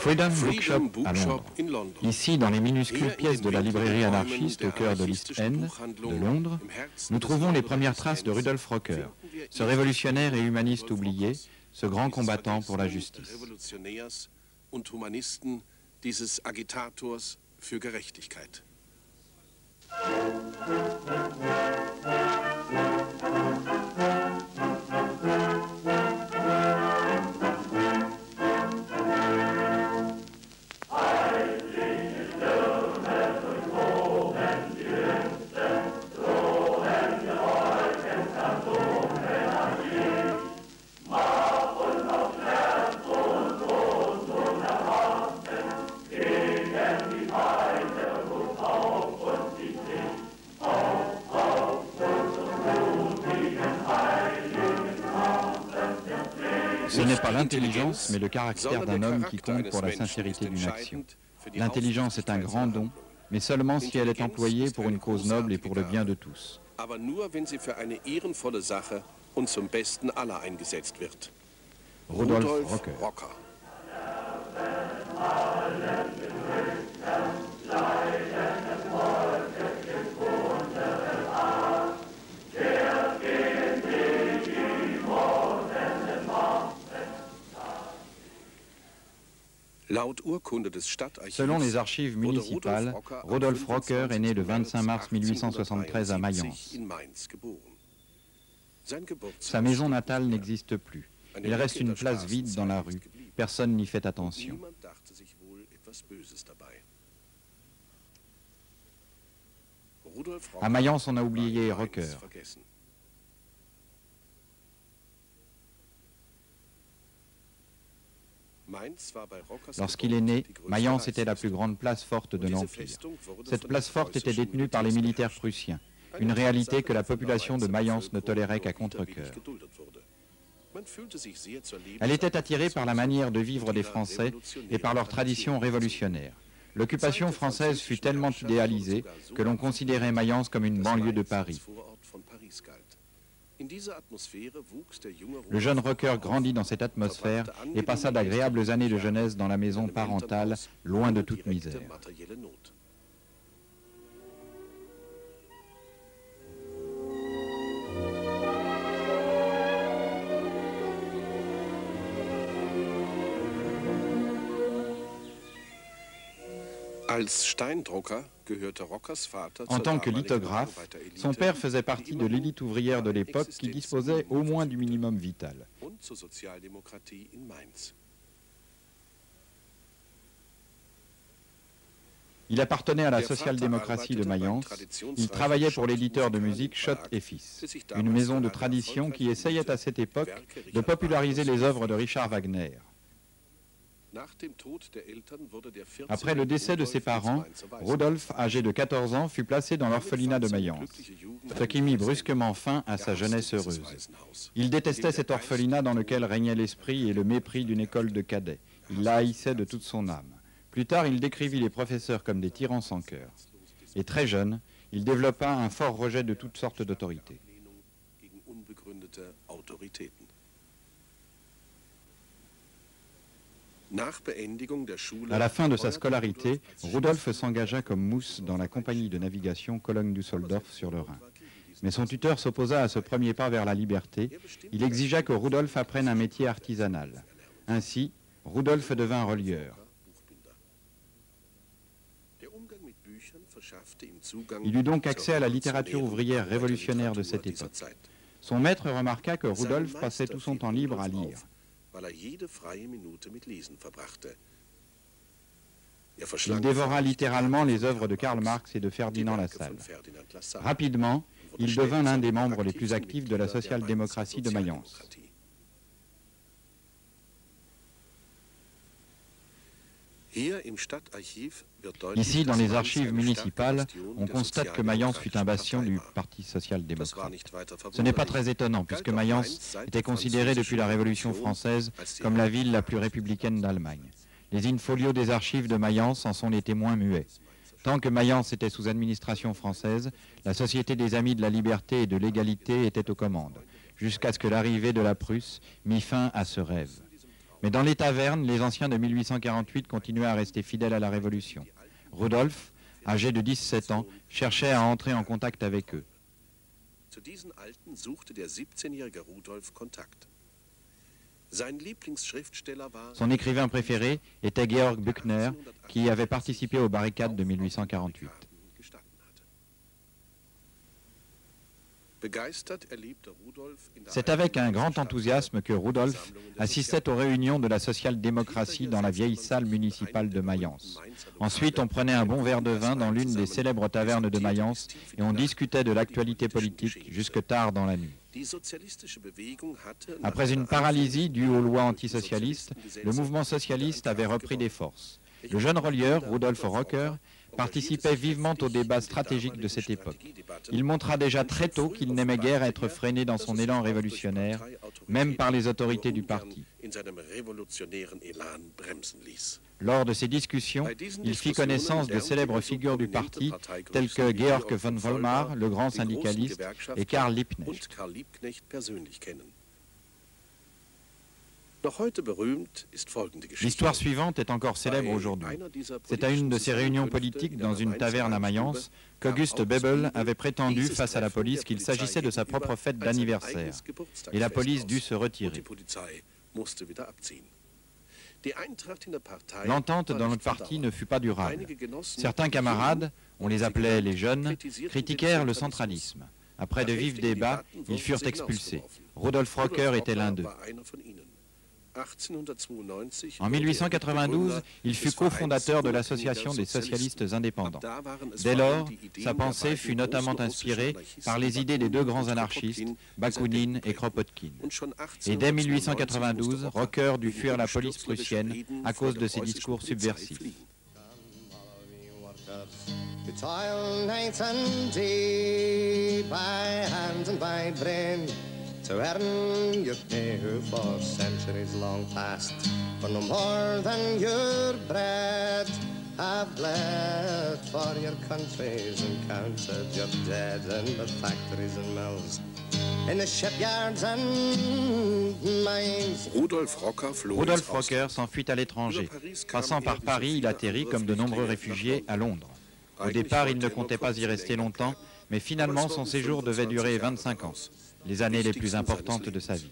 Freedom Bookshop à Londres. Ici, dans les minuscules pièces de la librairie anarchiste au cœur de l'East End de Londres, nous trouvons les premières traces de Rudolf Rocker, ce révolutionnaire et humaniste oublié, ce grand combattant pour la justice. Ce n'est pas l'intelligence, mais le caractère d'un homme qui compte pour la sincérité d'une action. L'intelligence est un grand don, mais seulement si elle est employée pour une cause noble et pour le bien de tous. Rudolf Rocker. Selon les archives municipales, Rudolf Rocker est né le 25 mars 1873 à Mayence. Sa maison natale n'existe plus. Il reste une place vide dans la rue. Personne n'y fait attention. À Mayence, on a oublié Rocker. Lorsqu'il est né, Mayence était la plus grande place forte de l'Empire. Cette place forte était détenue par les militaires prussiens, une réalité que la population de Mayence ne tolérait qu'à contre-cœur. Elle était attirée par la manière de vivre des Français et par leur tradition révolutionnaire. L'occupation française fut tellement idéalisée que l'on considérait Mayence comme une banlieue de Paris. Le jeune Rocker grandit dans cette atmosphère et passa d'agréables années de jeunesse dans la maison parentale, loin de toute misère. En tant que lithographe, son père faisait partie de l'élite ouvrière de l'époque qui disposait au moins du minimum vital. Il appartenait à la social-démocratie de Mayence. Il travaillait pour l'éditeur de musique Schott et Fils, une maison de tradition qui essayait à cette époque de populariser les œuvres de Richard Wagner. Après le décès de ses parents, Rudolf, âgé de 14 ans, fut placé dans l'orphelinat de Mayence, ce qui mit brusquement fin à sa jeunesse heureuse. Il détestait cet orphelinat dans lequel régnait l'esprit et le mépris d'une école de cadets. Il la haïssait de toute son âme. Plus tard, il décrivit les professeurs comme des tyrans sans cœur. Et très jeune, il développa un fort rejet de toutes sortes d'autorités. À la fin de sa scolarité, Rudolf s'engagea comme mousse dans la compagnie de navigation Cologne-Düsseldorf sur le Rhin. Mais son tuteur s'opposa à ce premier pas vers la liberté. Il exigea que Rudolf apprenne un métier artisanal. Ainsi, Rudolf devint relieur. Il eut donc accès à la littérature ouvrière révolutionnaire de cette époque. Son maître remarqua que Rudolf passait tout son temps libre à lire. Il dévora littéralement les œuvres de Karl Marx et de Ferdinand Lassalle. Rapidement, il devint l'un des membres les plus actifs de la social-démocratie de Mayence. Ici, dans les archives municipales, on constate que Mayence fut un bastion du Parti social-démocrate. Ce n'est pas très étonnant, puisque Mayence était considérée depuis la Révolution française comme la ville la plus républicaine d'Allemagne. Les in-folios des archives de Mayence en sont les témoins muets. Tant que Mayence était sous administration française, la Société des Amis de la Liberté et de l'Égalité était aux commandes, jusqu'à ce que l'arrivée de la Prusse mit fin à ce rêve. Mais dans les tavernes, les anciens de 1848 continuaient à rester fidèles à la Révolution. Rudolf, âgé de 17 ans, cherchait à entrer en contact avec eux. Zu diesen Alten suchte der 17-jährige Rudolf Kontakt. Sein Lieblingsschriftsteller war Son écrivain préféré était Georg Büchner, qui avait participé aux barricades de 1848. C'est avec un grand enthousiasme que Rudolf assistait aux réunions de la social-démocratie dans la vieille salle municipale de Mayence. Ensuite, on prenait un bon verre de vin dans l'une des célèbres tavernes de Mayence et on discutait de l'actualité politique jusque tard dans la nuit. Après une paralysie due aux lois antisocialistes, le mouvement socialiste avait repris des forces. Le jeune relieur, Rudolf Rocker, participait vivement aux débats stratégiques de cette époque. Il montra déjà très tôt qu'il n'aimait guère être freiné dans son élan révolutionnaire, même par les autorités du parti. Lors de ces discussions, il fit connaissance de célèbres figures du parti, telles que Georg von Vollmar, le grand syndicaliste, et Karl Liebknecht. L'histoire suivante est encore célèbre aujourd'hui. C'est à une de ces réunions politiques dans une taverne à Mayence qu'August Bebel avait prétendu face à la police qu'il s'agissait de sa propre fête d'anniversaire. Et la police dut se retirer. L'entente dans notre parti ne fut pas durable. Certains camarades, on les appelait les jeunes, critiquèrent le centralisme. Après de vifs débats, ils furent expulsés. Rudolf Rocker était l'un d'eux. En 1892, il fut cofondateur de l'Association des socialistes indépendants. Dès lors, sa pensée fut notamment inspirée par les idées des deux grands anarchistes, Bakounine et Kropotkin. Et dès 1892, Rocker dut fuir la police prussienne à cause de ses discours subversifs. To earn your pay for centuries long past, for no more than your bread have bled for your countries and counted your dead in the factories and mills, in the shipyards and mines. Rudolf Rocker s'enfuit à l'étranger. Passant par Paris, il atterrit comme de nombreux réfugiés à Londres. Au départ, il ne comptait pas y rester longtemps, mais finalement son séjour devait durer 25 ans. Les années les plus importantes de sa vie.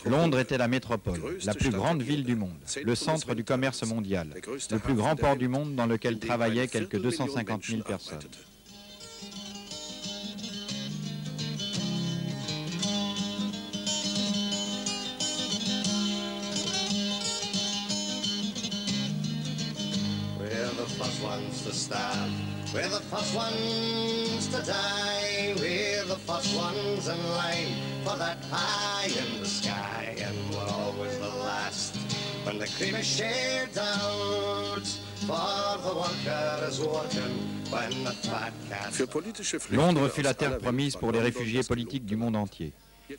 Londres était la métropole, la plus grande ville du monde, le centre du commerce mondial, le plus grand port du monde dans lequel travaillaient quelques 250 000 personnes. To starve, we're the first ones to die, we're the first ones in line for that pie in the sky, and we're always the last when the cream is shared out, for the worker is working when the fat cat... Londres fut la terre promise pour les réfugiés politiques du monde entier.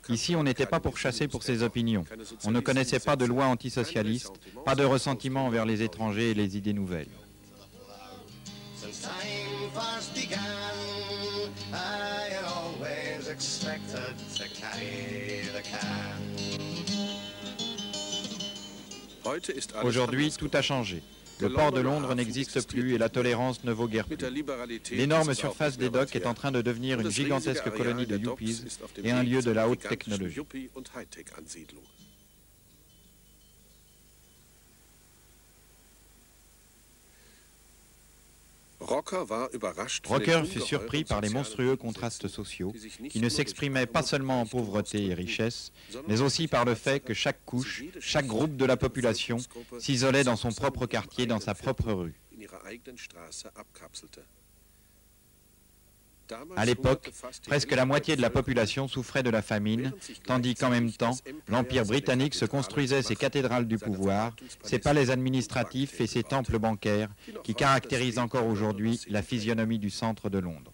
Ici, on n'était pas pourchassé pour ses opinions. On ne connaissait pas de loi antisocialiste, pas de ressentiment envers les étrangers et les idées nouvelles. Time first began, I had always expected to carry the can. Aujourd'hui, tout a changé. Le port de Londres n'existe plus et la tolérance ne vaut guère plus. L'énorme surface des docks est en train de devenir une gigantesque colonie de yuppies et un lieu de la haute technologie. Rocker fut surpris par les monstrueux contrastes sociaux qui ne s'exprimaient pas seulement en pauvreté et richesse, mais aussi par le fait que chaque couche, chaque groupe de la population s'isolait dans son propre quartier, dans sa propre rue. À l'époque, presque la moitié de la population souffrait de la famine, tandis qu'en même temps, l'Empire britannique se construisait ses cathédrales du pouvoir, ses palais administratifs et ses temples bancaires, qui caractérisent encore aujourd'hui la physionomie du centre de Londres.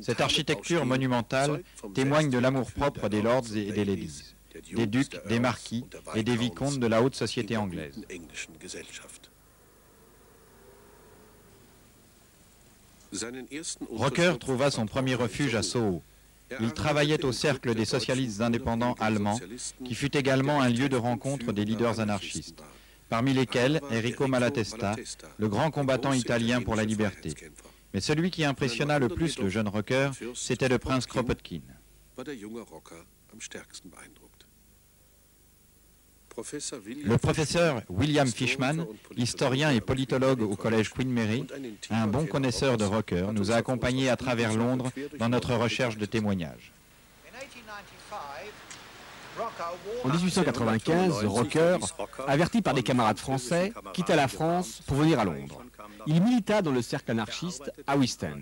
Cette architecture monumentale témoigne de l'amour-propre des lords et des ladies. des ducs, des marquis et des vicomtes de la haute société anglaise. Rocker trouva son premier refuge à Soho. Il travaillait au cercle des socialistes indépendants allemands, qui fut également un lieu de rencontre des leaders anarchistes, parmi lesquels Enrico Malatesta, le grand combattant italien pour la liberté. Mais celui qui impressionna le plus le jeune Rocker, c'était le prince Kropotkin. Le professeur William Fishman, historien et politologue au collège Queen Mary, un bon connaisseur de Rocker, nous a accompagnés à travers Londres dans notre recherche de témoignages. En 1895, Rocker, averti par des camarades français, quitta la France pour venir à Londres. Il milita dans le cercle anarchiste à West End.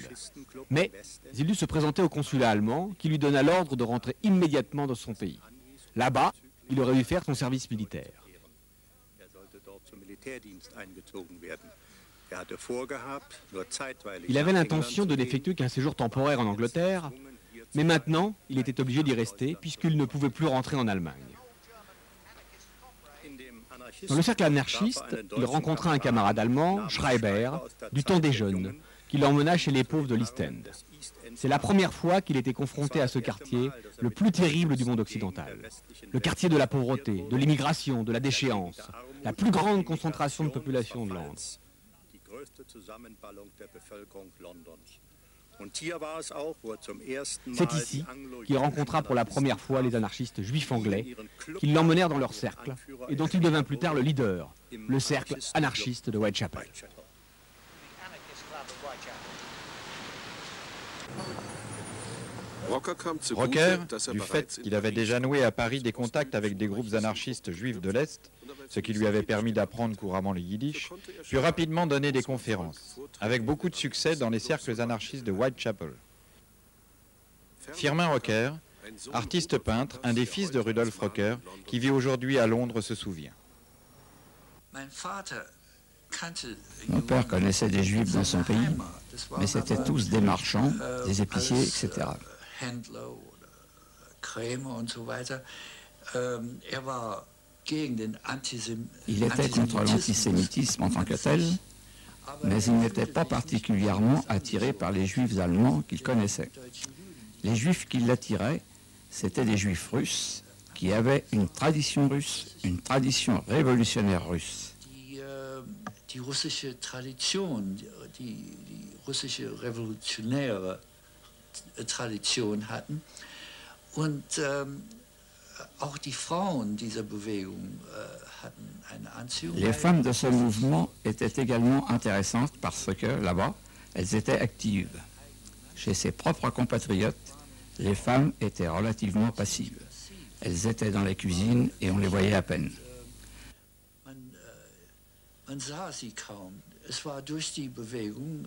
Mais il dut se présenter au consulat allemand qui lui donna l'ordre de rentrer immédiatement dans son pays. Là-bas, il aurait dû faire son service militaire. Il avait l'intention de n'effectuer qu'un séjour temporaire en Angleterre, mais maintenant, il était obligé d'y rester puisqu'il ne pouvait plus rentrer en Allemagne. Dans le cercle anarchiste, il rencontra un camarade allemand, Schreiber, du temps des jeunes, qui l'emmena chez les pauvres de l'East End. C'est la première fois qu'il était confronté à ce quartier, le plus terrible du monde occidental. Le quartier de la pauvreté, de l'immigration, de la déchéance, la plus grande concentration de population de Londres. C'est ici qu'il rencontra pour la première fois les anarchistes juifs anglais, qui l'emmenèrent dans leur cercle et dont il devint plus tard le leader, le cercle anarchiste de Whitechapel. Rocker, du fait qu'il avait déjà noué à Paris des contacts avec des groupes anarchistes juifs de l'Est, ce qui lui avait permis d'apprendre couramment le yiddish, put rapidement donner des conférences, avec beaucoup de succès dans les cercles anarchistes de Whitechapel. Firmin Rocker, artiste peintre, un des fils de Rudolf Rocker, qui vit aujourd'hui à Londres, se souvient. Mon père connaissait des juifs dans son pays, mais c'étaient tous des marchands, des épiciers, etc. Il était contre l'antisémitisme en tant que tel, mais il n'était pas particulièrement attiré par les juifs allemands qu'il connaissait. Les juifs qui l'attiraient, c'étaient des juifs russes qui avaient une tradition russe, une tradition révolutionnaire russe. Die russische Tradition, die russische revolutionäre Tradition hatten. Und auch die Frauen dieser Bewegung hatten eine Anziehung. Les femmes de ce mouvement étaient également intéressantes parce que, là-bas, elles étaient actives. Chez ses propres compatriotes, les femmes étaient relativement passives. Elles étaient dans les cuisines et on les voyait à peine. Man sah sie kaum. Es war durch die Bewegung,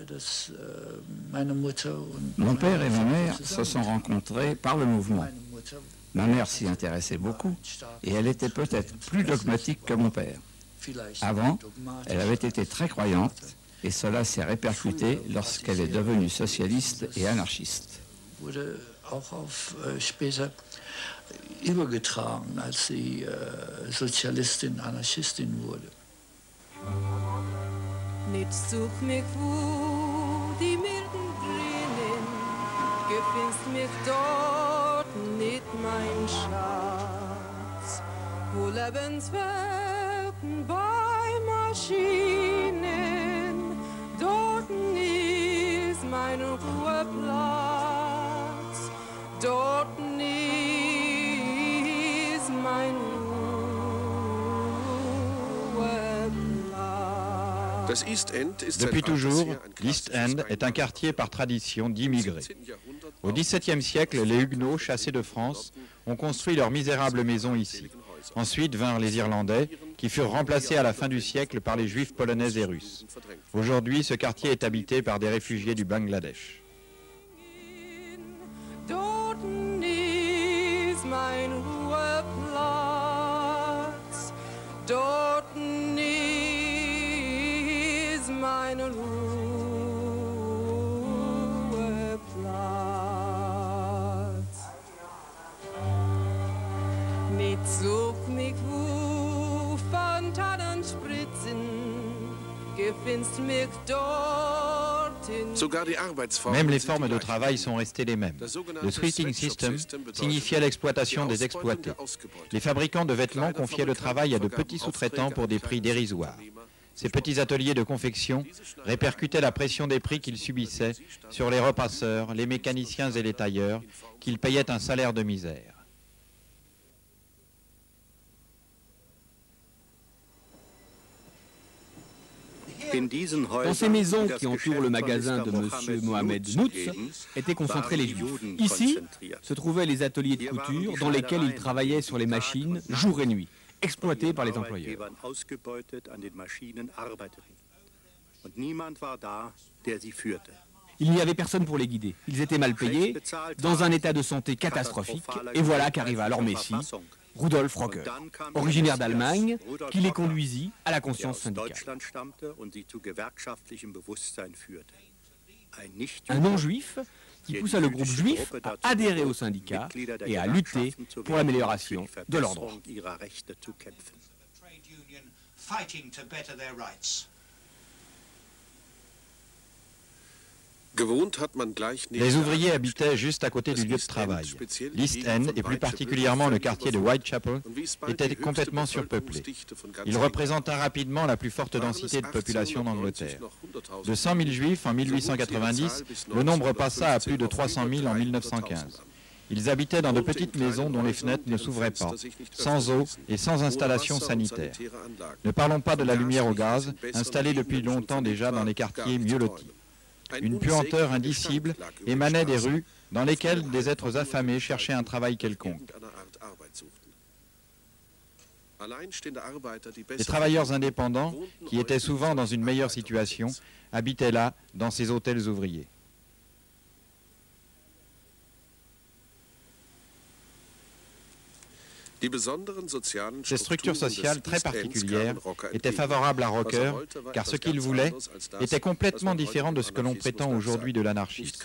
dass meine Mutter und Mon père et ma mère se sont rencontrés par le mouvement. Ma mère s'y intéressait beaucoup et elle était peut-être plus dogmatique que mon père. Avant, elle avait été très croyante et cela s'est répercuté lorsqu'elle est devenue socialiste et anarchiste. Wurde auch auf später übergetragen, als sie Sozialistin, Anarchistin wurde. Nicht such mich, wo die Milden drinnen, gefindest mich dort nicht, mein Schatz. Wo Lebenswelten bei Maschinen, dort ist mein Ruheplatz, dort ist mein Ruheplatz. Depuis toujours, l'East End est un quartier par tradition d'immigrés. Au XVIIe siècle, les Huguenots, chassés de France, ont construit leurs misérables maisons ici. Ensuite vinrent les Irlandais, qui furent remplacés à la fin du siècle par les Juifs polonais et Russes. Aujourd'hui, ce quartier est habité par des réfugiés du Bangladesh. Such mich wo von Tannen spritzen, gefindest mich dort in... Même les formes de travail sont restées les mêmes. Le sweating system signifiait l'exploitation des exploités. Les fabricants de vêtements confiaient le travail à de petits sous-traitants pour des prix dérisoires. Ces petits ateliers de confection répercutaient la pression des prix qu'ils subissaient sur les repasseurs, les mécaniciens et les tailleurs, qu'ils payaient un salaire de misère. Dans ces maisons qui entourent le magasin de M. Mohamed Noutz étaient concentrés les Juifs. Ici se trouvaient les ateliers de couture dans lesquels ils travaillaient sur les machines jour et nuit, exploités par les employeurs. Il n'y avait personne pour les guider. Ils étaient mal payés, dans un état de santé catastrophique, et voilà qu'arriva leur messie, Rudolf Rocker, originaire d'Allemagne, qui les conduisit à la conscience syndicale. Un non-juif qui poussa le groupe juif à adhérer au syndicat et à lutter pour l'amélioration de leurs droits. Les ouvriers habitaient juste à côté du lieu de travail. L'East End, et plus particulièrement le quartier de Whitechapel, était complètement surpeuplé. Il représenta rapidement la plus forte densité de population d'Angleterre. De 100 000 juifs en 1890, le nombre passa à plus de 300 000 en 1915. Ils habitaient dans de petites maisons dont les fenêtres ne s'ouvraient pas, sans eau et sans installation sanitaire. Ne parlons pas de la lumière au gaz, installée depuis longtemps déjà dans les quartiers mieux lotis. Une puanteur indicible émanait des rues dans lesquelles des êtres affamés cherchaient un travail quelconque. Les travailleurs indépendants, qui étaient souvent dans une meilleure situation, habitaient là, dans ces hôtels ouvriers. Ces structures sociales très particulières étaient favorables à Rocker, car ce qu'il voulait était complètement différent de ce que l'on prétend aujourd'hui de l'anarchisme.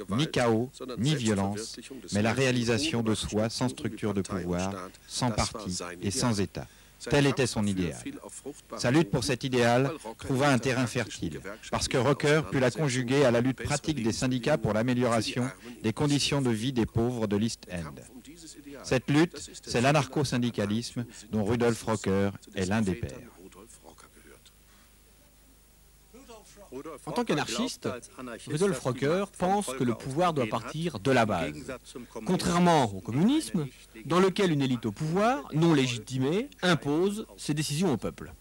Ni chaos, ni violence, mais la réalisation de soi sans structure de pouvoir, sans parti et sans État. Tel était son idéal. Sa lutte pour cet idéal trouva un terrain fertile, parce que Rocker put la conjuguer à la lutte pratique des syndicats pour l'amélioration des conditions de vie des pauvres de l'East End. Cette lutte, c'est l'anarcho-syndicalisme dont Rudolf Rocker est l'un des pères. En tant qu'anarchiste, Rudolf Rocker pense que le pouvoir doit partir de la base. Contrairement au communisme, dans lequel une élite au pouvoir, non légitimée, impose ses décisions au peuple.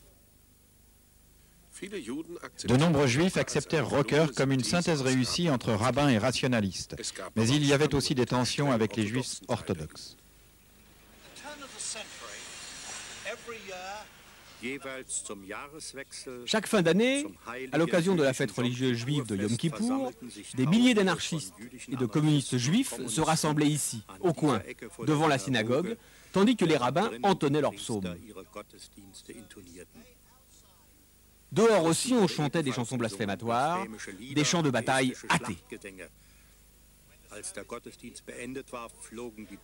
De nombreux juifs acceptèrent Rocker comme une synthèse réussie entre rabbins et rationalistes, mais il y avait aussi des tensions avec les juifs orthodoxes. Chaque fin d'année, à l'occasion de la fête religieuse juive de Yom Kippour, des milliers d'anarchistes et de communistes juifs se rassemblaient ici, au coin, devant la synagogue, tandis que les rabbins entonnaient leurs psaumes. Dehors aussi, on chantait des chansons blasphématoires, des chants de bataille athées.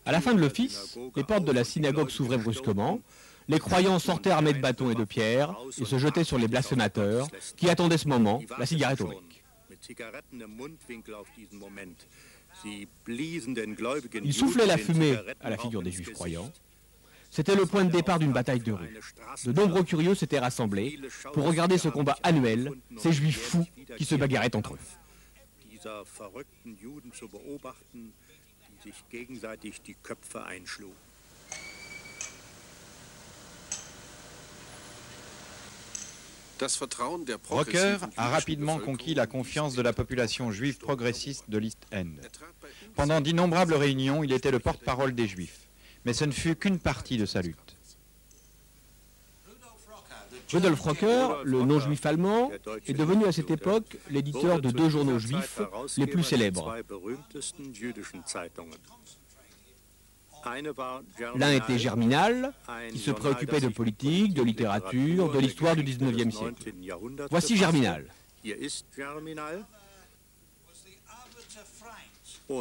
À la fin de l'office, les portes de la synagogue s'ouvraient brusquement. Les croyants sortaient armés de bâtons et de pierres et se jetaient sur les blasphémateurs qui attendaient ce moment, la cigarette au bec. Ils soufflaient la fumée à la figure des juifs croyants. C'était le point de départ d'une bataille de rue. De nombreux curieux s'étaient rassemblés pour regarder ce combat annuel, ces juifs fous qui se bagarraient entre eux. Rocker a rapidement conquis la confiance de la population juive progressiste de l'East End. Pendant d'innombrables réunions, il était le porte-parole des Juifs. Mais ce ne fut qu'une partie de sa lutte. Rudolf Rocker, le non-juif allemand, est devenu à cette époque l'éditeur de deux journaux juifs les plus célèbres. L'un était Germinal, qui se préoccupait de politique, de littérature, de l'histoire du XIXe siècle. Voici Germinal.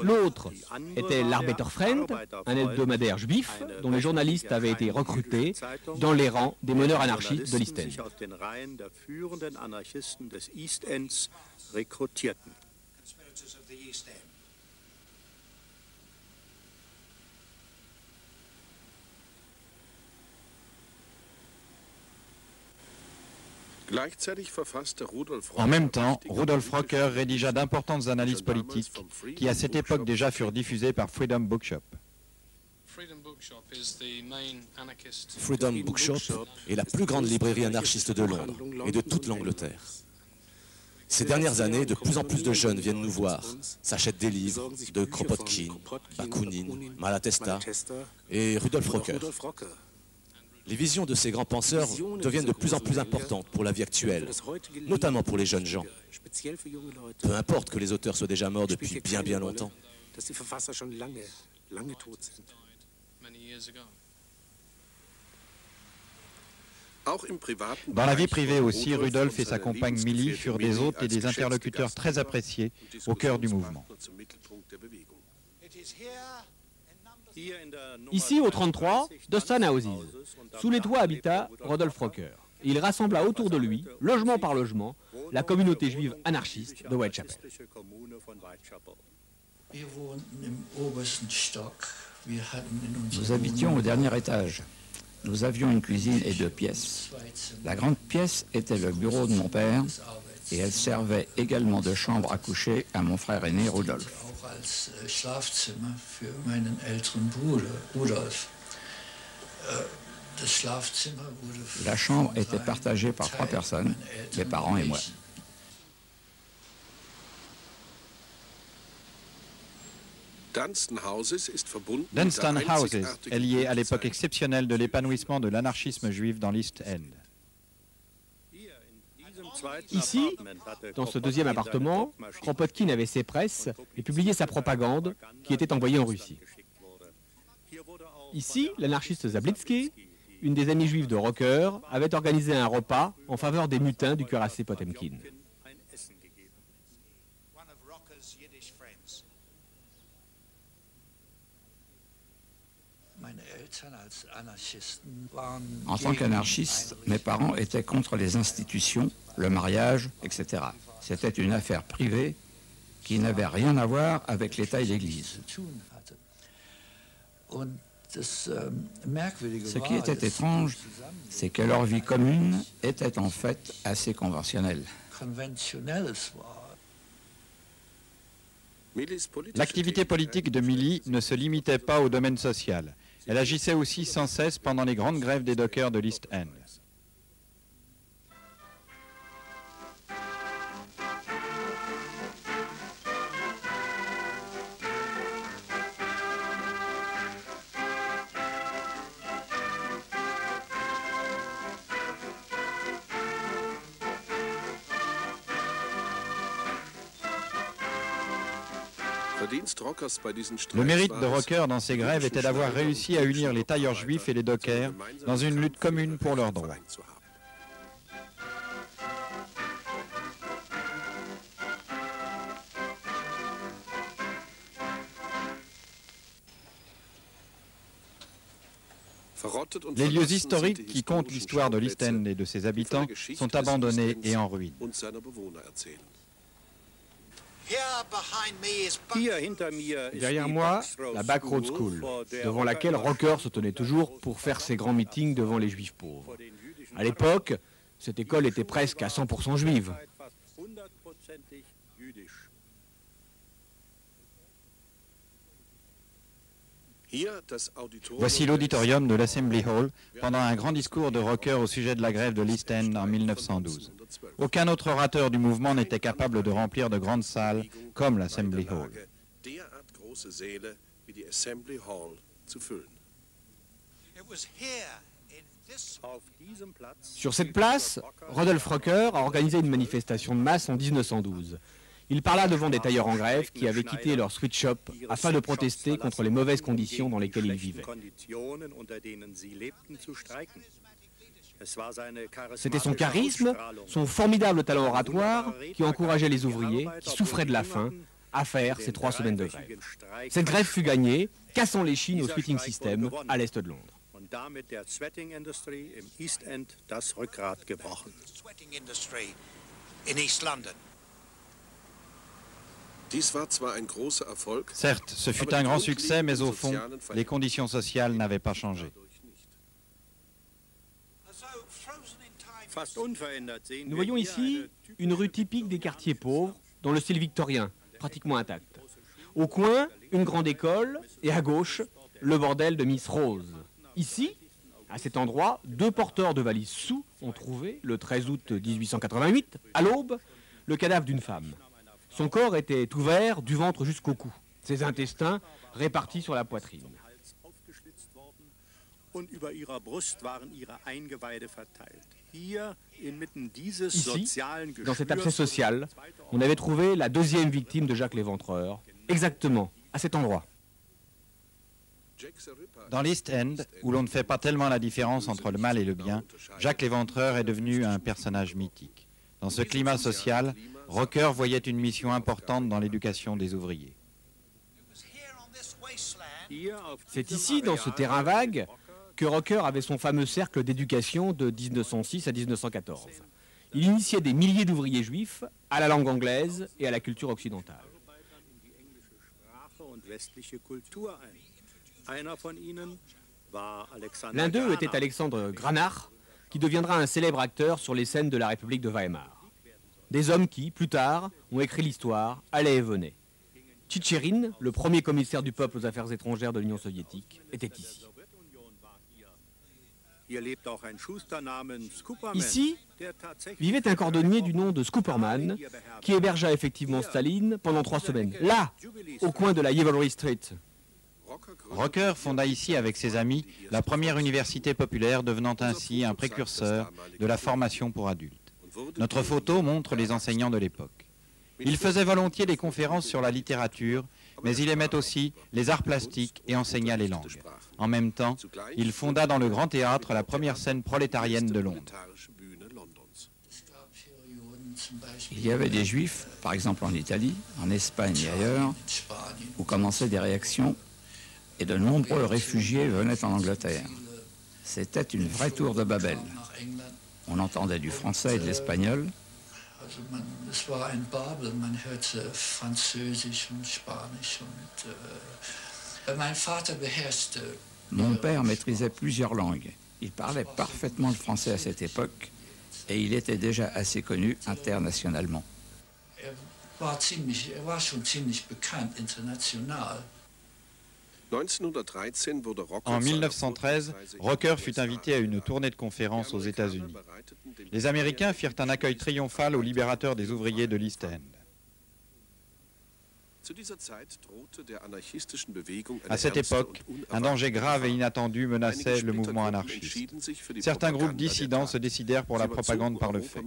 L'autre était l'Arbeiterfriend, un hebdomadaire juif dont les journalistes avaient été recrutés dans les rangs des meneurs anarchistes de l'East End. En même temps, Rudolf Rocker rédigea d'importantes analyses politiques qui à cette époque déjà furent diffusées par Freedom Bookshop. Freedom Bookshop est la plus grande librairie anarchiste de Londres et de toute l'Angleterre. Ces dernières années, de plus en plus de jeunes viennent nous voir, s'achètent des livres de Kropotkin, Bakounine, Malatesta et Rudolf Rocker. Les visions de ces grands penseurs deviennent de plus en plus importantes pour la vie actuelle, notamment pour les jeunes gens. Peu importe que les auteurs soient déjà morts depuis bien longtemps. Dans la vie privée aussi, Rudolf et sa compagne Millie furent des hôtes et des interlocuteurs très appréciés au cœur du mouvement. Ici, au 33, Dostan Houses. Sous les toits habita Rudolf Rocker. Il rassembla autour de lui, logement par logement, la communauté juive anarchiste de Whitechapel. Nous habitions au dernier étage. Nous avions une cuisine et 2 pièces. La grande pièce était le bureau de mon père et elle servait également de chambre à coucher à mon frère aîné Rudolf. La chambre était partagée par 3 personnes, mes parents et moi. Dunstan Houses est lié à l'époque exceptionnelle de l'épanouissement de l'anarchisme juif dans l'East End. Ici, dans ce deuxième appartement, Kropotkin avait ses presses et publiait sa propagande qui était envoyée en Russie. Ici, l'anarchiste Zablitsky, une des amies juives de Rocker, avait organisé un repas en faveur des mutins du cuirassé Potemkin. En tant qu'anarchiste, mes parents étaient contre les institutions, le mariage, etc. C'était une affaire privée qui n'avait rien à voir avec l'État et l'Église. Ce qui était étrange, c'est que leur vie commune était en fait assez conventionnelle. L'activité politique de Millie ne se limitait pas au domaine social. Elle agissait aussi sans cesse pendant les grandes grèves des dockers de l'East End. Le mérite de Rocker dans ces grèves était d'avoir réussi à unir les tailleurs juifs et les dockers dans une lutte commune pour leurs droits. Les lieux historiques qui comptent l'histoire de l'East End et de ses habitants sont abandonnés et en ruine. Derrière moi, la Back Road School, devant laquelle Rocker se tenait toujours pour faire ses grands meetings devant les juifs pauvres. À l'époque, cette école était presque à 100% juive. Voici l'auditorium de l'Assembly Hall pendant un grand discours de Rocker au sujet de la grève de l'East End en 1912. Aucun autre orateur du mouvement n'était capable de remplir de grandes salles comme l'Assembly Hall. Sur cette place, Rudolf Rocker a organisé une manifestation de masse en 1912. Il parla devant des tailleurs en grève qui avaient quitté leur sweatshop afin de protester contre les mauvaises conditions dans lesquelles ils vivaient. C'était son charisme, son formidable talent oratoire qui encourageait les ouvriers qui souffraient de la faim à faire ces 3 semaines de grève. Cette grève fut gagnée, cassant l'échine au splitting system à l'est de Londres. Certes, ce fut un grand succès, mais au fond, les conditions sociales n'avaient pas changé. Nous voyons ici une rue typique des quartiers pauvres, dans le style victorien, pratiquement intact. Au coin, une grande école, et à gauche, le bordel de Miss Rose. Ici, à cet endroit, 2 porteurs de valises sous ont trouvé, le 13 août 1888, à l'aube, le cadavre d'une femme. Son corps était ouvert du ventre jusqu'au cou, ses intestins répartis sur la poitrine. Ici, dans cet abcès social, on avait trouvé la 2e victime de Jacques l'Éventreur, exactement à cet endroit. Dans l'East End, où l'on ne fait pas tellement la différence entre le mal et le bien, Jacques l'Éventreur est devenu un personnage mythique. Dans ce climat social, Rocker voyait une mission importante dans l'éducation des ouvriers. C'est ici, dans ce terrain vague, que Rocker avait son fameux cercle d'éducation de 1906 à 1914. Il initiait des milliers d'ouvriers juifs à la langue anglaise et à la culture occidentale. L'un d'eux était Alexandre Granach, qui deviendra un célèbre acteur sur les scènes de la République de Weimar. Des hommes qui, plus tard, ont écrit l'histoire, allaient et venaient. Tchitcherin, le premier commissaire du peuple aux affaires étrangères de l'Union soviétique, était ici. Ici, vivait un cordonnier du nom de Scooperman, qui hébergea effectivement Staline pendant 3 semaines, là, au coin de la Yeovilry Street. Rocker fonda ici avec ses amis la première université populaire, devenant ainsi un précurseur de la formation pour adultes. Notre photo montre les enseignants de l'époque. Il faisait volontiers des conférences sur la littérature, mais il aimait aussi les arts plastiques et enseigna les langues. En même temps, il fonda dans le Grand Théâtre la première scène prolétarienne de Londres. Il y avait des juifs, par exemple en Italie, en Espagne et ailleurs, où commençaient des réactions, et de nombreux réfugiés venaient en Angleterre. C'était une vraie tour de Babel. On entendait du français et de l'espagnol. Mon père maîtrisait plusieurs langues. Il parlait parfaitement le français à cette époque et il était déjà assez connu internationalement. En 1913, Rocker fut invité à une tournée de conférences aux États-Unis. Les Américains firent un accueil triomphal aux libérateurs des ouvriers de l'East End. À cette époque, un danger grave et inattendu menaçait le mouvement anarchiste. Certains groupes dissidents se décidèrent pour la propagande par le fait.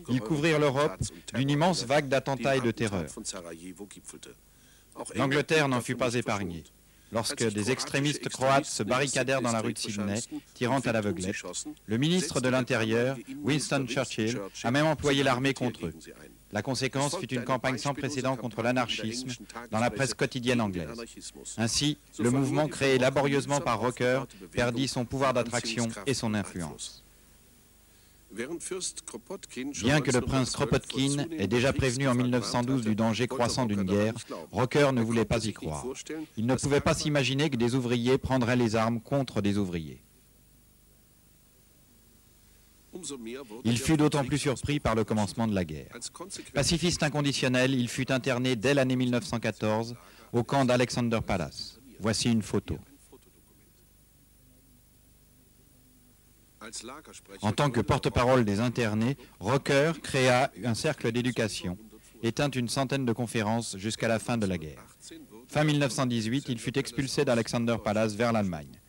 Ils couvrirent l'Europe d'une immense vague d'attentats et de terreur. L'Angleterre n'en fut pas épargnée. Lorsque des extrémistes croates se barricadèrent dans la rue de Sydney, tirant à l'aveuglette, le ministre de l'Intérieur, Winston Churchill, a même employé l'armée contre eux. La conséquence fut une campagne sans précédent contre l'anarchisme dans la presse quotidienne anglaise. Ainsi, le mouvement créé laborieusement par Rocker perdit son pouvoir d'attraction et son influence. Bien que le prince Kropotkin ait déjà prévenu en 1912 du danger croissant d'une guerre, Rocker ne voulait pas y croire. Il ne pouvait pas s'imaginer que des ouvriers prendraient les armes contre des ouvriers. Il fut d'autant plus surpris par le commencement de la guerre. Pacifiste inconditionnel, il fut interné dès l'année 1914 au camp d'Alexander Palace. Voici une photo. En tant que porte-parole des internés, Rocker créa un cercle d'éducation et tint une centaine de conférences jusqu'à la fin de la guerre. Fin 1918, il fut expulsé d'Alexander Palace vers l'Allemagne,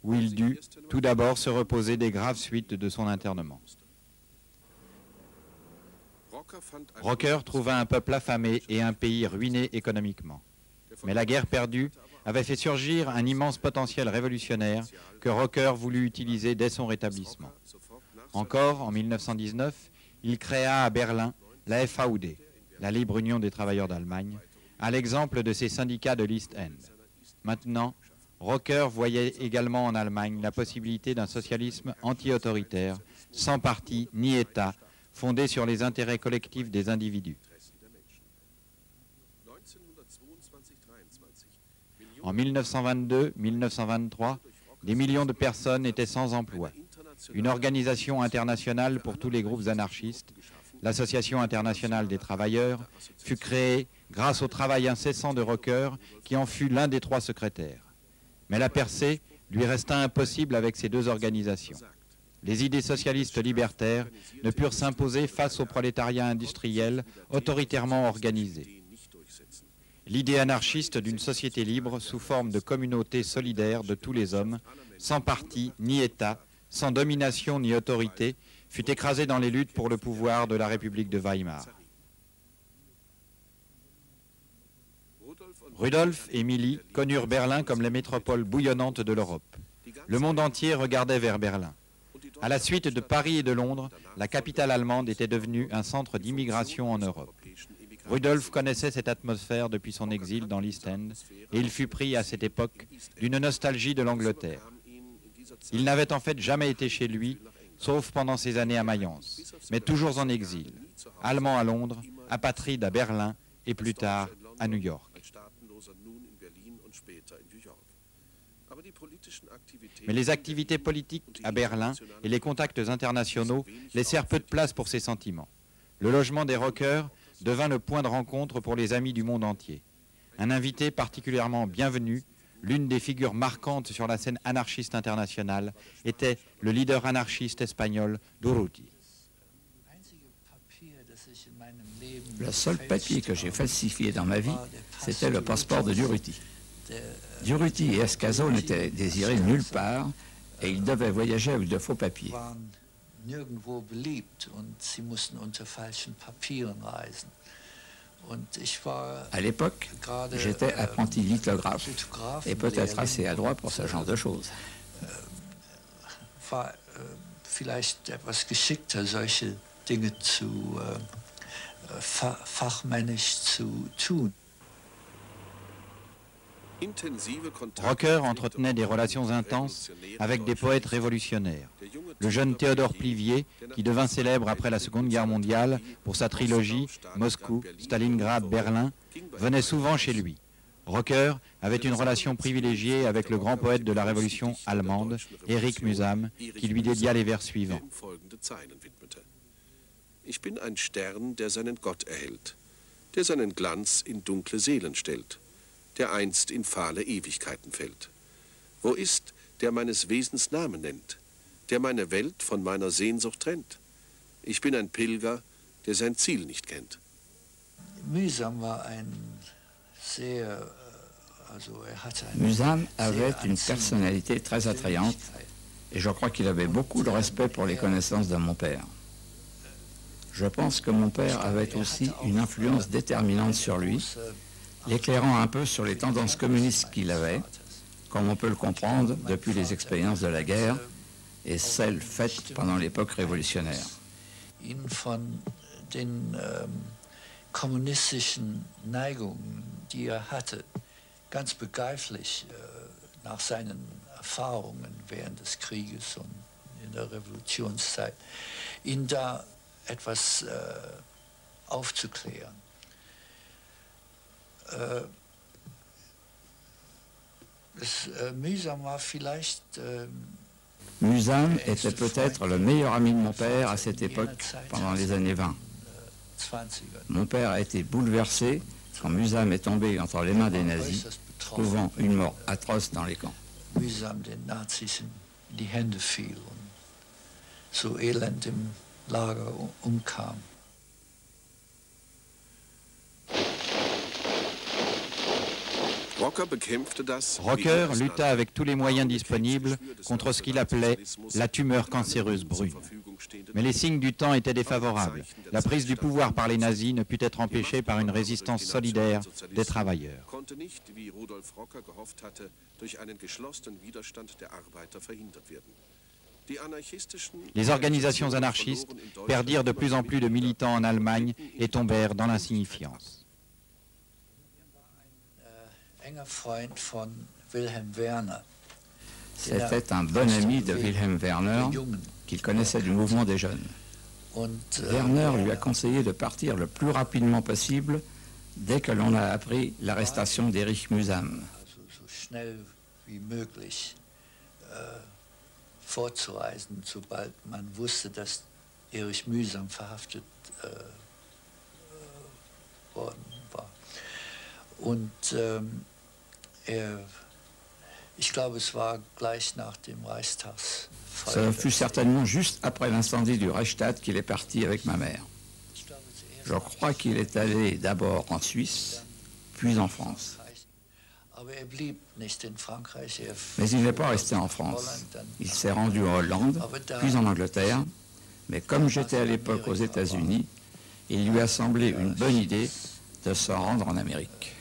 où il dut tout d'abord se reposer des graves suites de son internement. Rocker trouva un peuple affamé et un pays ruiné économiquement. Mais la guerre perdue avait fait surgir un immense potentiel révolutionnaire que Rocker voulut utiliser dès son rétablissement. Encore, en 1919, il créa à Berlin la FAUD, la Libre Union des Travailleurs d'Allemagne, à l'exemple de ses syndicats de l'East End. Maintenant, Rocker voyait également en Allemagne la possibilité d'un socialisme anti-autoritaire, sans parti ni État, fondé sur les intérêts collectifs des individus. En 1922-1923, des millions de personnes étaient sans emploi. Une organisation internationale pour tous les groupes anarchistes, l'Association internationale des travailleurs, fut créée grâce au travail incessant de Rocker, qui en fut l'un des 3 secrétaires. Mais la percée lui resta impossible avec ces 2 organisations. Les idées socialistes libertaires ne purent s'imposer face au prolétariat industriel autoritairement organisé. L'idée anarchiste d'une société libre sous forme de communauté solidaire de tous les hommes, sans parti ni État, sans domination ni autorité, fut écrasée dans les luttes pour le pouvoir de la République de Weimar. Rudolf et Milly connurent Berlin comme la métropole bouillonnante de l'Europe. Le monde entier regardait vers Berlin. À la suite de Paris et de Londres, la capitale allemande était devenue un centre d'immigration en Europe. Rudolf connaissait cette atmosphère depuis son exil dans l'East End et il fut pris à cette époque d'une nostalgie de l'Angleterre. Il n'avait en fait jamais été chez lui, sauf pendant ses années à Mayence, mais toujours en exil, allemand à Londres, apatride à Berlin et plus tard à New York. Mais les activités politiques à Berlin et les contacts internationaux laissèrent peu de place pour ces sentiments. Le logement des rockers devint le point de rencontre pour les amis du monde entier. Un invité particulièrement bienvenu, l'une des figures marquantes sur la scène anarchiste internationale, était le leader anarchiste espagnol Durruti. Le seul papier que j'ai falsifié dans ma vie, c'était le passeport de Durruti. Durruti et Escaso n'étaient désirés nulle part et ils devaient voyager avec de faux papiers. À l'époque, j'étais apprenti lithographe et peut-être assez adroit pour ce genre de choses. Rocker entretenait des relations intenses avec des poètes révolutionnaires. Le jeune Théodore Plivier, qui devint célèbre après la Seconde Guerre mondiale pour sa trilogie Moscou, Stalingrad, Berlin, venait souvent chez lui. Rocker avait une relation privilégiée avec le grand poète de la Révolution allemande, Erich Mühsam, qui lui dédia les vers suivants. Ich bin ein Stern, der seinen Gott erhält, der seinen Glanz in dunkle Seelen stellt, der einst in fahle Ewigkeiten fällt. Wo ist, der meines Wesens Namen nennt, der meine Welt von meiner Sehnsucht trennt? Ich bin ein Pilger, der sein Ziel nicht kennt. Mühsam war ein sehr, Mühsam avait une personnalité très attrayante et je crois qu'il avait beaucoup de respect pour les connaissances de mon père. Je pense que mon père avait aussi une influence déterminante sur lui, l'éclairant un peu sur les tendances communistes qu'il avait, comme on peut le comprendre depuis les expériences de la guerre et celles faites pendant l'époque révolutionnaire. Von den kommunistischen Neigungen, die hatte, ganz begreiflich nach seinen Erfahrungen während des Krieges und in der Revolutionszeit, ihn da etwas aufzuklären. Mühsam war vielleicht... Mühsam était peut-être le meilleur ami de mon père à cette époque, pendant les années 20. Mon père a été bouleversé quand Mühsam est tombé entre les mains des nazis, trouvant une mort atroce dans les camps. Mühsam den Nazis in die Hände fiel und so elend im Lager umkam. Rocker lutta avec tous les moyens disponibles contre ce qu'il appelait la tumeur cancéreuse brune. Mais les signes du temps étaient défavorables. La prise du pouvoir par les nazis ne put être empêchée par une résistance solidaire des travailleurs. Les organisations anarchistes perdirent de plus en plus de militants en Allemagne et tombèrent dans l'insignifiance. C'était un bon ami de Wilhelm Werner qu'il connaissait du mouvement des jeunes. Werner lui a conseillé de partir le plus rapidement possible dès que l'on a appris l'arrestation d'Erich Mühsam. Vorzureisen, sobald man wusste, dass Erich Mühsam verhaftet worden war. Und ich glaube, es war gleich nach dem Reichstagsfall. Ce fut certainement juste après l'incendie du Reichstag qu'il est parti avec ma mère. Je crois qu'il est allé d'abord en Suisse, puis en France. Mais il n'est pas resté en France. Il s'est rendu en Hollande, puis en Angleterre. Mais comme j'étais à l'époque aux États-Unis, il lui a semblé une bonne idée de se rendre en Amérique.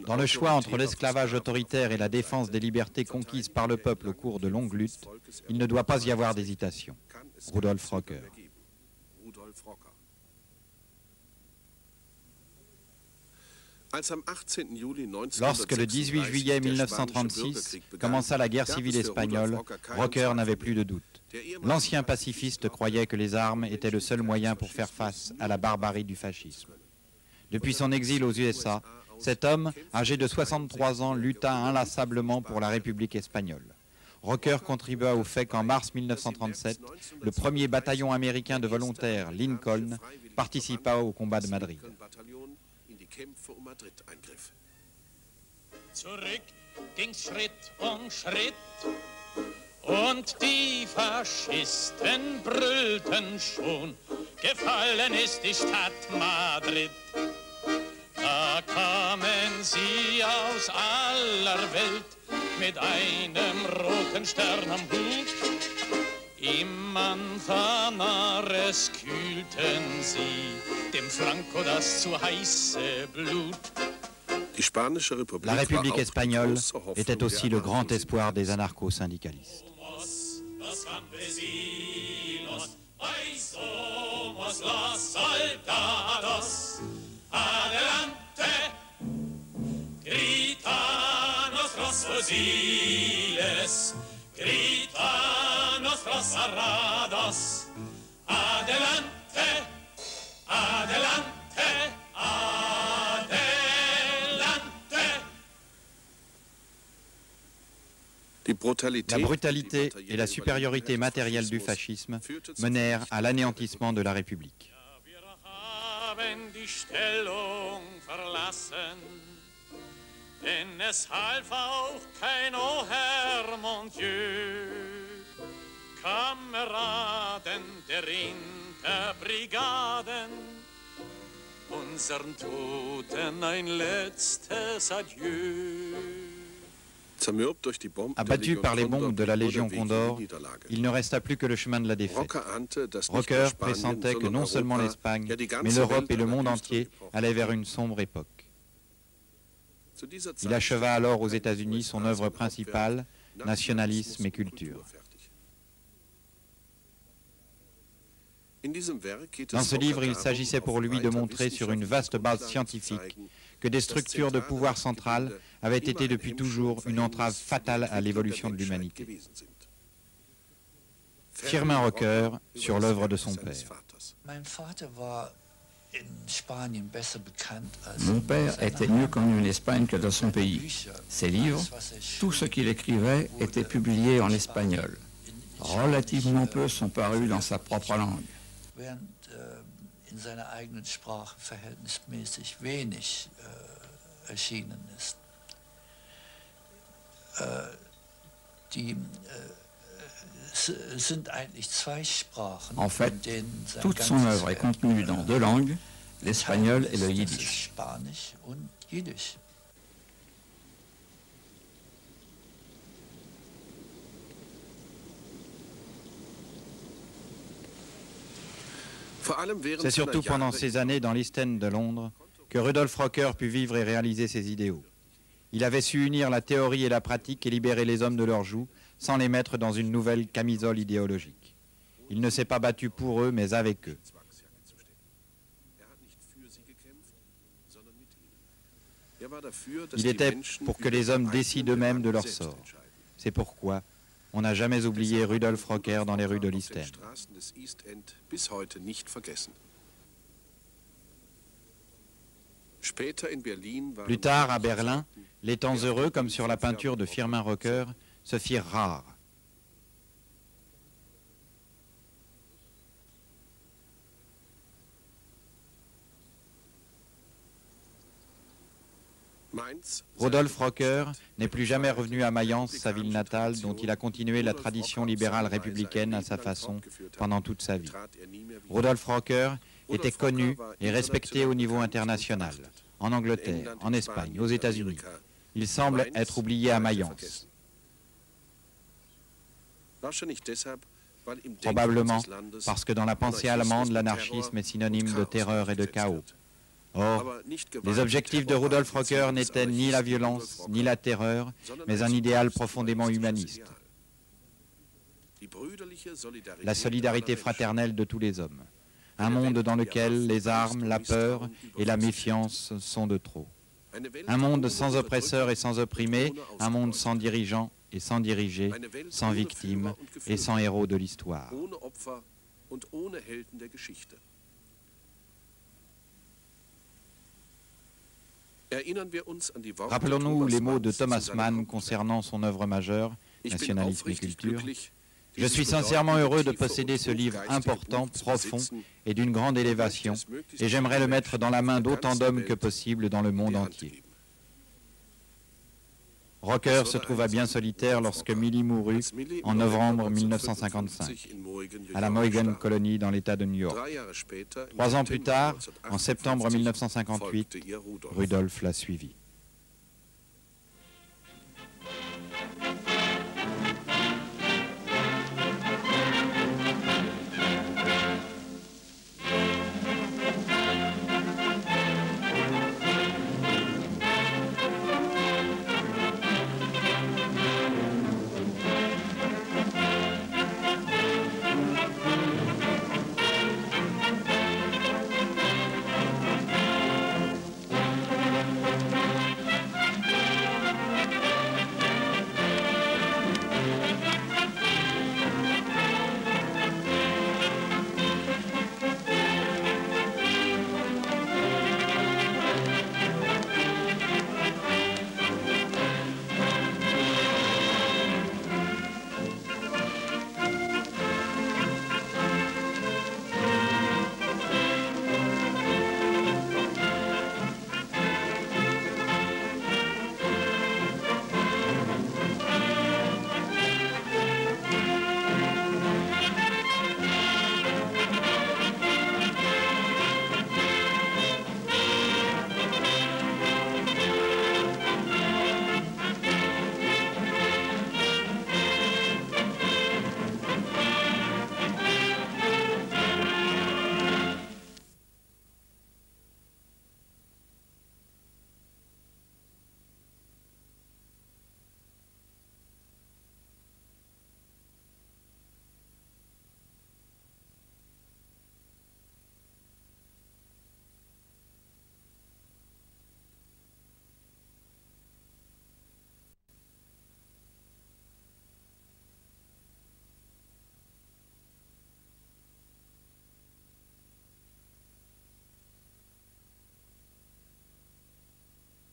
Dans le choix entre l'esclavage autoritaire et la défense des libertés conquises par le peuple au cours de longues luttes, il ne doit pas y avoir d'hésitation. Rudolf Rocker. Lorsque le 18 juillet 1936 commença la guerre civile espagnole, Rocker n'avait plus de doute. L'ancien pacifiste croyait que les armes étaient le seul moyen pour faire face à la barbarie du fascisme. Depuis son exil aux USA, cet homme, âgé de 63 ans, lutta inlassablement pour la République espagnole. Rocker contribua au fait qu'en mars 1937, le premier bataillon américain de volontaires, Lincoln, participa au combat de Madrid. Zurück ging's Schritt um Schritt und die Faschisten brüllten schon, gefallen ist die Stadt Madrid. Da kamen sie aus aller Welt mit einem roten Stern am Hut. Im Manzanares kühlten sie dem Franco das zu heiße Blut. La République espagnole était aussi le grand espoir des anarcho-syndicalistes. La brutalité et la supériorité matérielle du fascisme menèrent à l'anéantissement de la République. Denn es half auch kein O Herr mon Dieu, Kameraden der Interbrigaden, unseren Toten ein letztes Adieu. Abattu par les bombes de la Légion Condor, il ne resta plus que le chemin de la défaite. Rocker pressentait que non seulement l'Espagne, mais l'Europe et le monde entier allaient vers une sombre époque. Il acheva alors aux États-Unis son œuvre principale, Nationalisme et culture. Dans ce livre, il s'agissait pour lui de montrer sur une vaste base scientifique que des structures de pouvoir centrales avaient été depuis toujours une entrave fatale à l'évolution de l'humanité. Firmin Rocker sur l'œuvre de son père. Mon père était mieux connu en Espagne que dans son pays. Ses livres, tout ce qu'il écrivait était publié en espagnol. Relativement peu sont parus dans sa propre langue. En fait, toute son œuvre est contenue dans deux langues, l'espagnol et le yiddish. C'est surtout pendant ces années dans l'East End de Londres que Rudolf Rocker put vivre et réaliser ses idéaux. Il avait su unir la théorie et la pratique et libérer les hommes de leurs jougs sans les mettre dans une nouvelle camisole idéologique. Il ne s'est pas battu pour eux, mais avec eux. Il était pour que les hommes décident eux-mêmes de leur sort. C'est pourquoi on n'a jamais oublié Rudolf Rocker dans les rues de l'East End. Plus tard, à Berlin, les temps heureux, comme sur la peinture de Firmin Rocker, se firent rares. Rudolf Rocker n'est plus jamais revenu à Mayence, sa ville natale, dont il a continué la tradition libérale républicaine à sa façon pendant toute sa vie. Rudolf Rocker était connu et respecté au niveau international, en Angleterre, en Espagne, aux États-Unis. Il semble être oublié à Mayence. Probablement parce que dans la pensée allemande, l'anarchisme est synonyme de terreur et de chaos. Or, les objectifs de Rudolf Rocker n'étaient ni la violence ni la terreur, mais un idéal profondément humaniste. La solidarité fraternelle de tous les hommes. Un monde dans lequel les armes, la peur et la méfiance sont de trop. Un monde sans oppresseurs et sans opprimés, un monde sans dirigeants et sans dirigés, sans victimes et sans héros de l'histoire. Rappelons-nous les mots de Thomas Mann concernant son œuvre majeure, Nationalisme et culture. Je suis sincèrement heureux de posséder ce livre important, profond et d'une grande élévation, et j'aimerais le mettre dans la main d'autant d'hommes que possible dans le monde entier. Rocker se trouva bien solitaire lorsque Millie mourut en novembre 1955, à la Mohegan Colony dans l'État de New York. 3 ans plus tard, en septembre 1958, Rudolf l'a suivi.